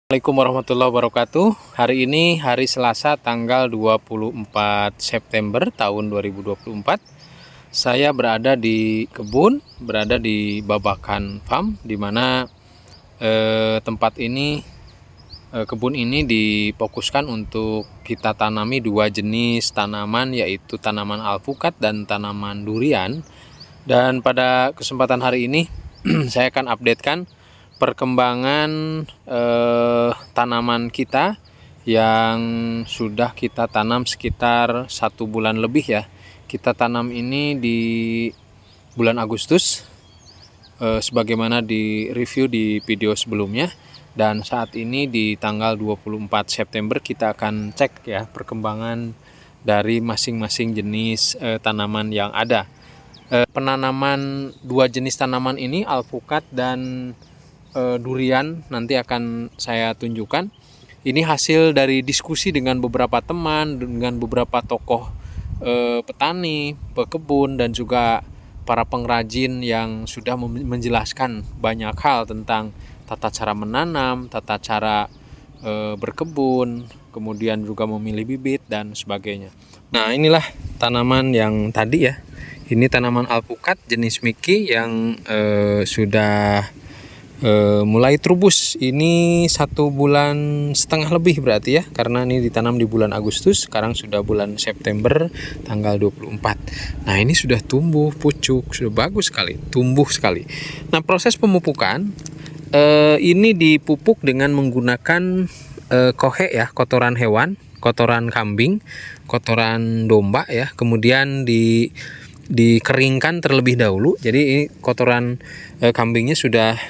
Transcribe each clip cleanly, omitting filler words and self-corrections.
Assalamualaikum warahmatullahi wabarakatuh. Hari ini hari Selasa tanggal 24 September tahun 2024. Saya berada di kebun, berada di Babakan Farm, di mana kebun ini difokuskan untuk kita tanami dua jenis tanaman, yaitu tanaman alpukat dan tanaman durian. Dan pada kesempatan hari ini saya akan updatekan perkembangan tanaman kita yang sudah kita tanam sekitar 1 bulan lebih ya. Kita tanam ini di bulan Agustus, sebagaimana di review di video sebelumnya. Dan saat ini di tanggal 24 September kita akan cek ya perkembangan dari masing-masing jenis tanaman yang ada. Penanaman dua jenis tanaman ini, alpukat dan durian, nanti akan saya tunjukkan. Ini hasil dari diskusi dengan beberapa teman, dengan beberapa tokoh petani, pekebun, dan juga para pengrajin yang sudah menjelaskan banyak hal tentang tata cara menanam, tata cara berkebun, kemudian juga memilih bibit dan sebagainya. Nah, inilah tanaman yang tadi ya. Ini tanaman alpukat jenis Mickey yang sudah mulai trubus. Ini 1,5 bulan lebih berarti ya, karena ini ditanam di bulan Agustus, sekarang sudah bulan September tanggal 24. Nah, ini sudah tumbuh pucuk, sudah bagus sekali, tumbuh sekali. Nah, proses pemupukan ini dipupuk dengan menggunakan kohe ya, kotoran hewan, kotoran kambing, kotoran domba ya, kemudian dikeringkan terlebih dahulu. Jadi ini kotoran kambingnya sudah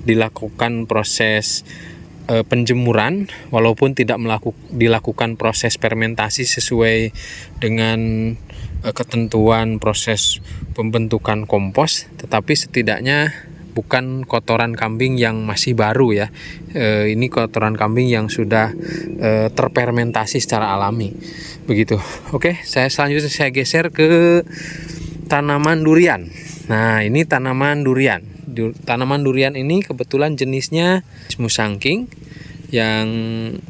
dilakukan proses penjemuran, walaupun tidak dilakukan proses fermentasi sesuai dengan ketentuan proses pembentukan kompos, tetapi setidaknya bukan kotoran kambing yang masih baru ya. Ini kotoran kambing yang sudah terfermentasi secara alami begitu. Oke, selanjutnya saya geser ke tanaman durian. Nah, ini tanaman durian. Tanaman durian ini kebetulan jenisnya musangking, yang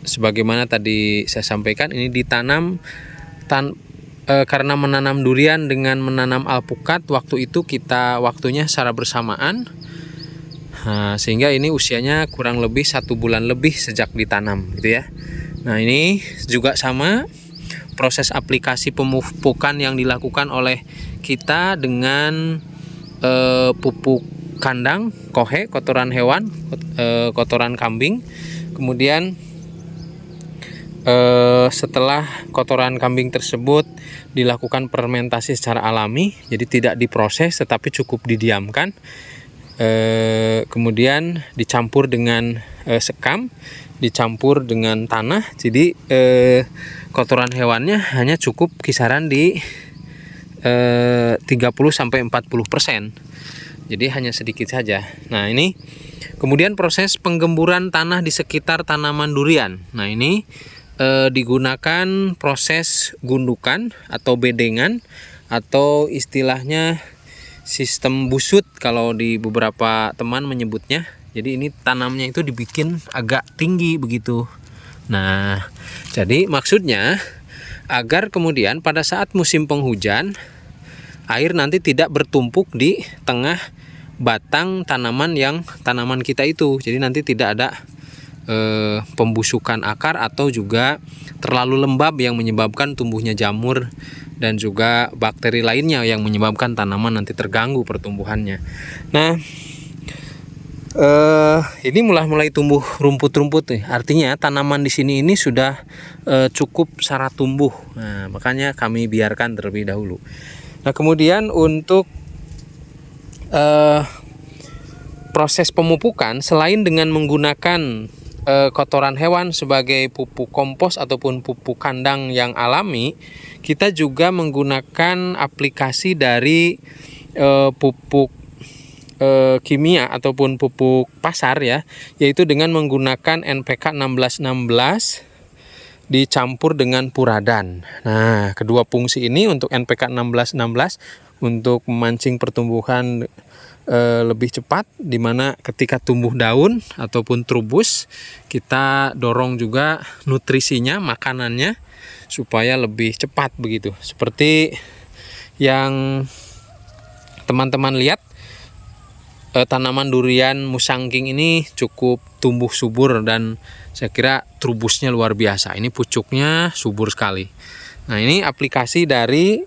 sebagaimana tadi saya sampaikan ini ditanam karena menanam durian dengan menanam alpukat waktu itu waktunya secara bersamaan. Nah, sehingga ini usianya kurang lebih 1 bulan lebih sejak ditanam gitu ya. Nah, ini juga sama proses aplikasi pemupukan yang dilakukan oleh kita dengan pupuk kandang, kohe, kotoran hewan, kotoran kambing. Kemudian setelah kotoran kambing tersebut dilakukan fermentasi secara alami, jadi tidak diproses tetapi cukup didiamkan. Kemudian dicampur dengan sekam, dicampur dengan tanah. Jadi kotoran hewannya hanya cukup kisaran di 30-40%. Jadi hanya sedikit saja. Nah, ini kemudian proses penggemburan tanah di sekitar tanaman durian. Nah, ini digunakan proses gundukan atau bedengan, atau istilahnya sistem busut kalau di beberapa teman menyebutnya. Jadi ini tanamnya itu dibikin agak tinggi begitu. Nah, jadi maksudnya agar kemudian pada saat musim penghujan, air nanti tidak bertumpuk di tengah batang tanaman kita itu. Jadi nanti tidak ada pembusukan akar atau juga terlalu lembab yang menyebabkan tumbuhnya jamur dan juga bakteri lainnya yang menyebabkan tanaman nanti terganggu pertumbuhannya. Nah, ini mulai tumbuh rumput-rumput nih. Artinya tanaman di sini ini sudah cukup syarat tumbuh. Nah, makanya kami biarkan terlebih dahulu. Nah, kemudian untuk proses pemupukan, selain dengan menggunakan kotoran hewan sebagai pupuk kompos ataupun pupuk kandang yang alami, kita juga menggunakan aplikasi dari pupuk kimia ataupun pupuk pasar ya, yaitu dengan menggunakan NPK 1616 dicampur dengan puradan. Nah, kedua fungsi ini untuk NPK 1616 untuk memancing pertumbuhan lebih cepat, dimana ketika tumbuh daun ataupun trubus kita dorong juga nutrisinya, makanannya supaya lebih cepat begitu. Seperti yang teman-teman lihat, tanaman durian musangking ini cukup tumbuh subur dan saya kira trubusnya luar biasa. Ini pucuknya subur sekali. Nah, ini aplikasi dari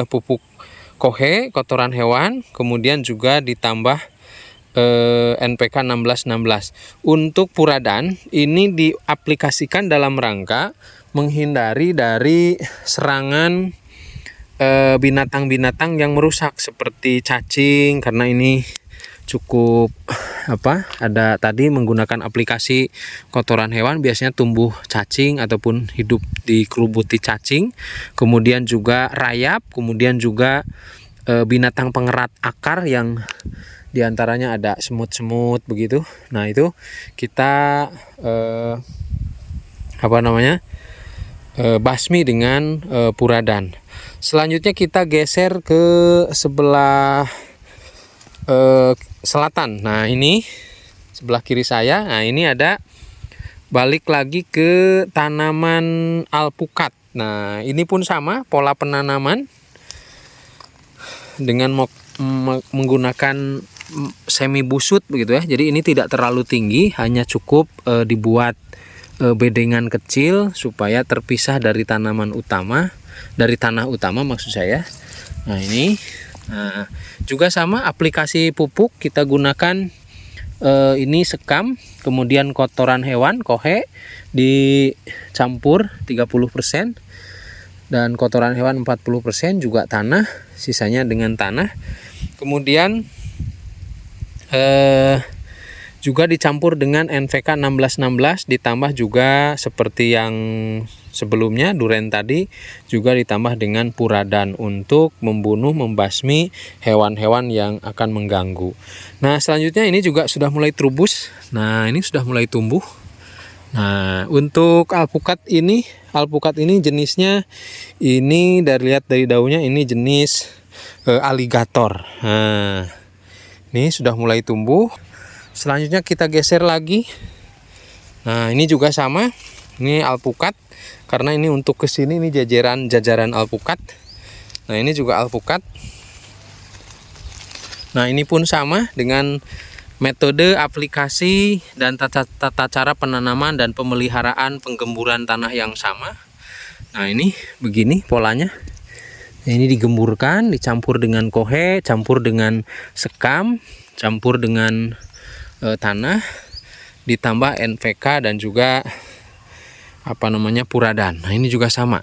pupuk kohe, kotoran hewan, kemudian juga ditambah NPK 1616. Untuk puradan ini diaplikasikan dalam rangka menghindari dari serangan binatang-binatang yang merusak seperti cacing, karena ini cukup ada tadi menggunakan aplikasi kotoran hewan, biasanya tumbuh cacing ataupun hidup dikerubuti cacing, kemudian juga rayap, kemudian juga binatang pengerat akar yang diantaranya ada semut-semut begitu. Nah, itu kita basmi dengan puradan. Selanjutnya kita geser ke sebelah selatan. Nah, ini sebelah kiri saya. Nah, ini ada balik lagi ke tanaman alpukat. Nah, ini pun sama pola penanaman dengan menggunakan semi busut begitu ya. Jadi ini tidak terlalu tinggi, hanya cukup dibuat bedengan kecil supaya terpisah dari tanaman utama, dari tanah utama maksud saya. Nah, ini juga sama aplikasi pupuk kita gunakan ini sekam, kemudian kotoran hewan kohe dicampur 30% dan kotoran hewan 40%, juga tanah, sisanya dengan tanah. Kemudian juga dicampur dengan NPK 1616, ditambah juga seperti yang sebelumnya duren tadi, juga ditambah dengan puradan untuk membunuh, membasmi hewan-hewan yang akan mengganggu. Nah, selanjutnya ini juga sudah mulai trubus. Nah, ini sudah mulai tumbuh. Nah, untuk alpukat ini jenisnya ini lihat dari daunnya, ini jenis aligator. Nah, ini sudah mulai tumbuh. Selanjutnya kita geser lagi. Nah, ini juga sama. Ini alpukat, karena ini untuk kesini ini jajaran alpukat. Nah, ini juga alpukat. Nah, ini pun sama dengan metode aplikasi dan tata cara penanaman dan pemeliharaan penggemburan tanah yang sama. Nah, ini begini polanya. Nah, ini digemburkan, dicampur dengan kohe, campur dengan sekam, campur dengan tanah, ditambah NPK dan juga puradan. Nah, ini juga sama.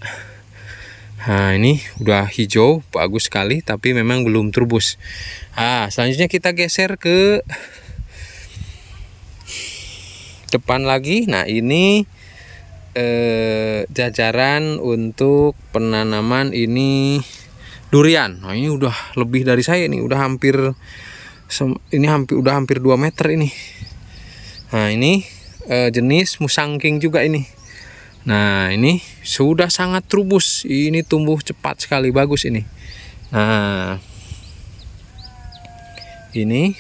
Nah, ini udah hijau, bagus sekali, tapi memang belum trubus. Nah, selanjutnya kita geser ke depan lagi. Nah, ini jajaran untuk penanaman ini durian. Nah, ini udah lebih dari saya, ini udah hampir 2 meter ini. Nah, ini jenis musangking juga ini. Nah, ini sudah sangat trubus, ini tumbuh cepat sekali, bagus ini. Nah, ini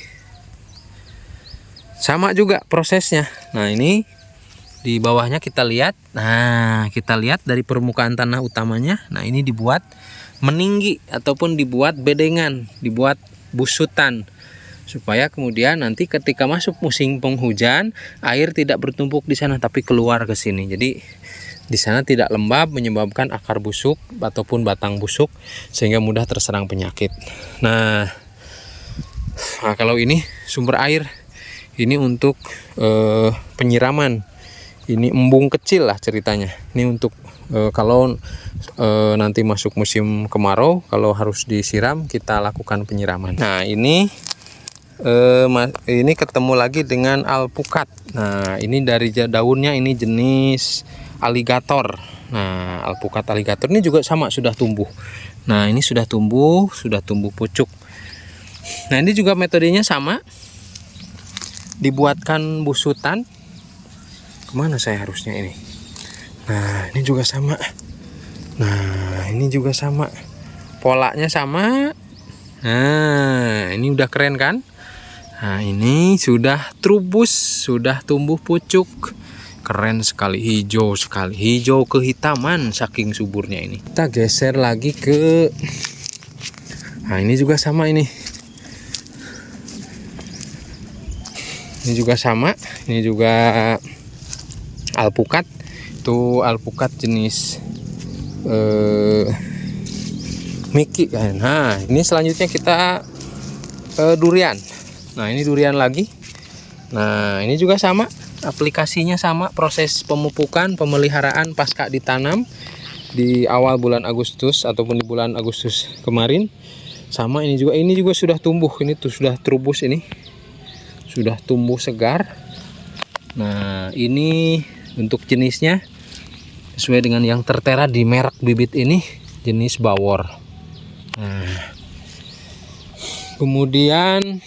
sama juga prosesnya. Nah, ini di bawahnya kita lihat. Nah, kita lihat dari permukaan tanah utamanya. Nah, ini dibuat meninggi ataupun dibuat bedengan, dibuat busutan, supaya kemudian nanti ketika masuk musim penghujan, air tidak bertumpuk di sana tapi keluar ke sini. Jadi di sana tidak lembab, menyebabkan akar busuk ataupun batang busuk sehingga mudah terserang penyakit. Nah, kalau ini sumber air, ini untuk penyiraman. Ini embung kecil lah ceritanya. Ini untuk kalau nanti masuk musim kemarau, kalau harus disiram, kita lakukan penyiraman. Nah, ini ketemu lagi dengan alpukat. Nah, ini dari daunnya ini jenis aligator. Nah, alpukat aligator ini juga sama, sudah tumbuh. Nah, ini sudah tumbuh pucuk. Nah, ini juga metodenya sama, dibuatkan busutan. Kemana saya harusnya ini? Nah, ini juga sama. Nah, ini juga sama, polanya sama. Nah, ini udah keren kan? Nah, ini sudah trubus, sudah tumbuh pucuk. Keren sekali, hijau sekali, hijau kehitaman saking suburnya ini. Kita geser lagi ke, nah ini juga sama ini. Ini juga sama, ini juga alpukat. Itu alpukat jenis Miki kan. Nah, ini selanjutnya kita durian. Nah, ini durian lagi. Nah, ini juga sama, aplikasinya sama, proses pemupukan, pemeliharaan pasca ditanam di awal bulan Agustus ataupun di bulan Agustus kemarin. Sama ini juga sudah tumbuh, ini tuh sudah trubus ini. Sudah tumbuh segar. Nah, ini untuk jenisnya sesuai dengan yang tertera di merek bibit ini, jenis bawor. Nah, kemudian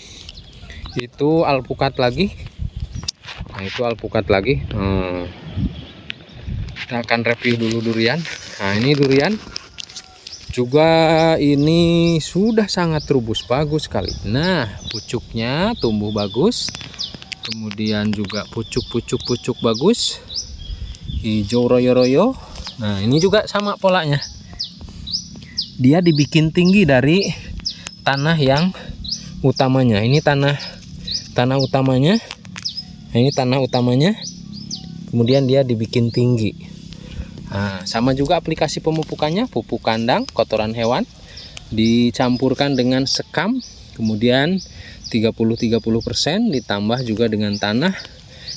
itu alpukat lagi. Nah, itu alpukat lagi. Kita akan review dulu durian. Nah, ini durian juga, ini sudah sangat trubus, bagus sekali. Nah, pucuknya tumbuh bagus. Kemudian juga pucuk bagus, hijau royo-royo. Nah, ini juga sama polanya. Dia dibikin tinggi dari tanah yang utamanya. Ini tanah utamanya. Nah, ini tanah utamanya. Kemudian dia dibikin tinggi. Nah, sama juga aplikasi pemupukannya, pupuk kandang, kotoran hewan, dicampurkan dengan sekam, kemudian 30-30% ditambah juga dengan tanah,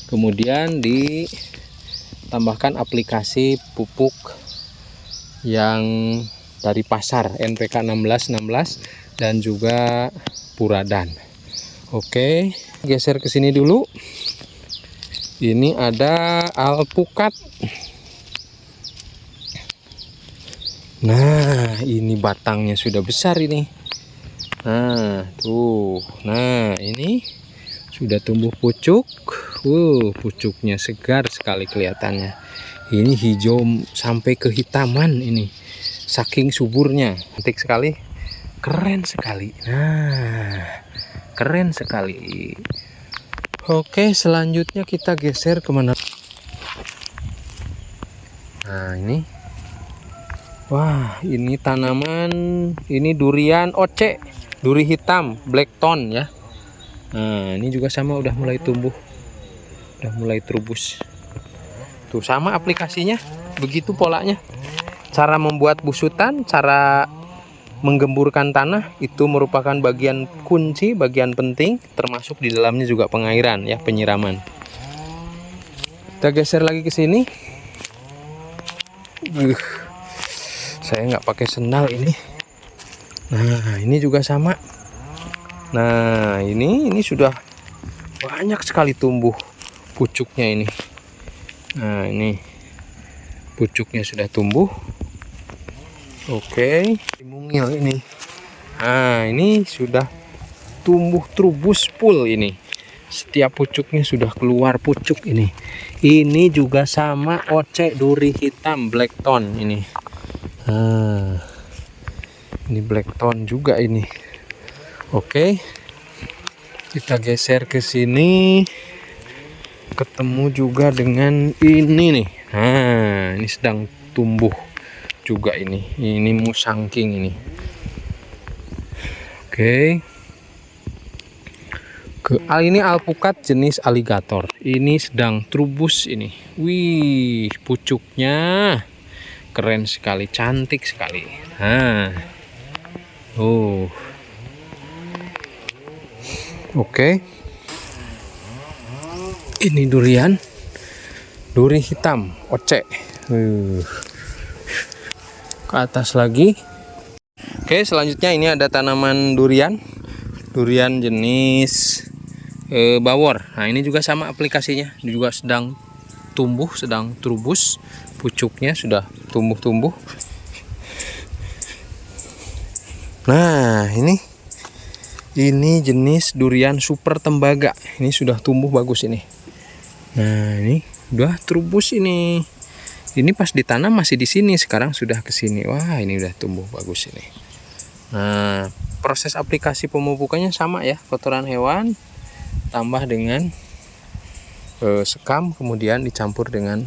kemudian ditambahkan aplikasi pupuk yang dari pasar, NPK 1616 dan juga Puradan. Oke, geser ke sini dulu. Ini ada alpukat. Nah, ini batangnya sudah besar ini. Nah, tuh. Nah, ini sudah tumbuh pucuk. Pucuknya segar sekali kelihatannya. Ini hijau sampai kehitaman ini. Saking suburnya, cantik sekali, keren sekali. Nah, keren sekali. Oke, selanjutnya kita geser kemana? Nah, ini, wah, ini tanaman, ini durian oce, duri hitam, blackthorn ya. Nah, ini juga sama, udah mulai tumbuh, udah mulai trubus. Tuh, sama aplikasinya, begitu polanya. Cara membuat busutan, cara menggemburkan tanah itu merupakan bagian kunci, bagian penting, termasuk di dalamnya juga pengairan ya, penyiraman. Kita geser lagi ke sini. Saya nggak pakai sendal ini. Nah, ini juga sama. Nah, ini sudah banyak sekali tumbuh pucuknya ini. Nah, ini pucuknya sudah tumbuh. Oke, mungil ini. Nah, ini sudah tumbuh trubus full ini. Setiap pucuknya sudah keluar pucuk ini. Ini juga sama oce duri hitam blackthorn ini. Nah, ini blackthorn juga ini. Oke, kita geser ke sini. Ketemu juga dengan ini nih. Nah, ini sedang tumbuh juga ini. Ini musangking ini. Oke. Ini alpukat jenis aligator. Ini sedang trubus ini. Wih, pucuknya keren sekali, cantik sekali. Nah. Oke. Ini durian. Duri hitam, oce. Ke atas lagi. Oke, selanjutnya ini ada tanaman durian jenis bawor. Nah, ini juga sama aplikasinya, juga sedang tumbuh, sedang trubus, pucuknya sudah tumbuh. Nah, ini jenis durian super tembaga. Ini sudah tumbuh bagus ini. Nah, ini udah trubus ini. Ini pas ditanam masih di sini, sekarang sudah ke sini. Wah, ini udah tumbuh bagus ini. Nah, proses aplikasi pemupukannya sama ya, kotoran hewan tambah dengan sekam, kemudian dicampur dengan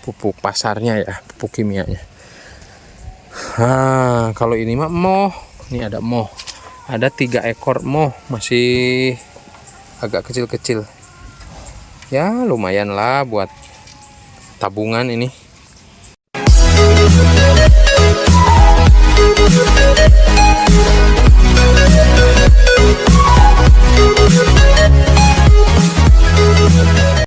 pupuk pasarnya ya, pupuk kimianya. Nah, kalau ini mah moh, ini ada moh, ada 3 ekor moh, masih agak kecil-kecil ya, lumayan lah buat tabungan ini.